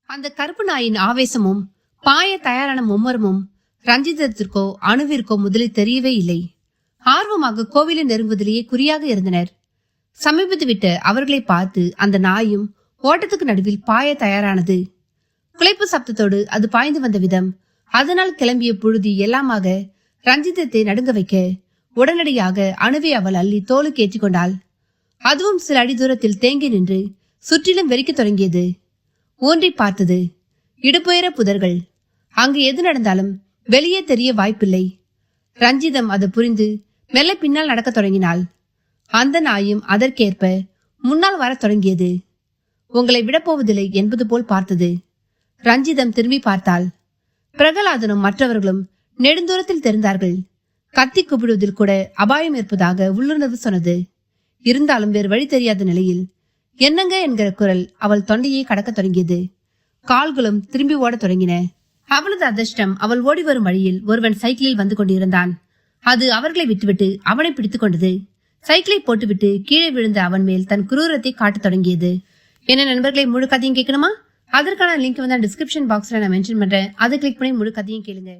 அந்த கருப்பு நாயின் ஆவேசமும் பாய தயாரான மும்மரமும் ரஞ்சிதத்திற்கோ அணுவிற்கோ முதலில் தெரியவே இல்லை. ஆர்வமாக கோவிலை நெருங்குவதிலேயே குறியாக இருந்தனர். சமீபத்து விட்ட அவர்களை பார்த்து அந்த நாயும் ஓட்டத்துக்கு நடுவில் பாய தயாரானது. குலைப்பு சப்தத்தோடு அது பாய்ந்து வந்த விதம், அதனால் கிளம்பிய புழுதி எல்லாமாக ரஞ்சிதத்தை நடுங்க வைக்க உடனடியாக அணுவை அவள் அள்ளி தோலுக்கு ஏற்றிக்கொண்டாள். அதுவும் சில அடி தூரத்தில் தேங்கி நின்று சுற்றிலும் வெறிக்க தொடங்கியது. ஊன்றி பார்த்தது. இடுப்புயர புதர்கள். அங்கு எது நடந்தாலும் வெளியே தெரிய வாய்ப்பில்லை. ரஞ்சிதம் அது புரிந்து மெல்ல பின்னால் நடக்க தொடங்கினாள். அந்த நாயும் அதற்கேற்ப முன்னால் வரத் தொடங்கியது. உங்களை விடப்போவதில்லை என்பது போல் பார்த்தது. ரஞ்சிதம் திரும்பி பார்த்தாள். பிரகலாதனும் மற்றவர்களும் நெடுந்தூரத்தில் தெரிந்தார்கள். கத்தி கூப்பிடுவதில் கூட அபாயம் இருப்பதாக உள்ளுணர்வு சொன்னது. இருந்தாலும் வேறு வழி தெரியாத நிலையில் என்னங்க என்கிற குரல் அவள் தொண்டையை கடக்க தொடங்கியது. கால்களும் திரும்பி ஓடத் தொடங்கின. அவளது அதிர்ஷ்டம், அவள் ஓடி வரும் வழியில் ஒருவன் சைக்கிளில் வந்து கொண்டிருந்தான். அது அவர்களை விட்டுவிட்டு அவனை பிடித்துக் கொண்டது. சைக்கிளை போட்டுவிட்டு கீழே விழுந்த அவன் மேல் தன் குரூரத்தை காட்டத் தொடங்கியது. என்ன நண்பர்களை, முழு கதையும் கேட்கணுமா? அதற்கான லிங்க் வந்து டிஸ்கிரிப்ஷன் பாக்ஸ்ல நான் மென்ஷன் பண்றேன். அதை கிளிக் பண்ணி முழு கதையும் கேளுங்க.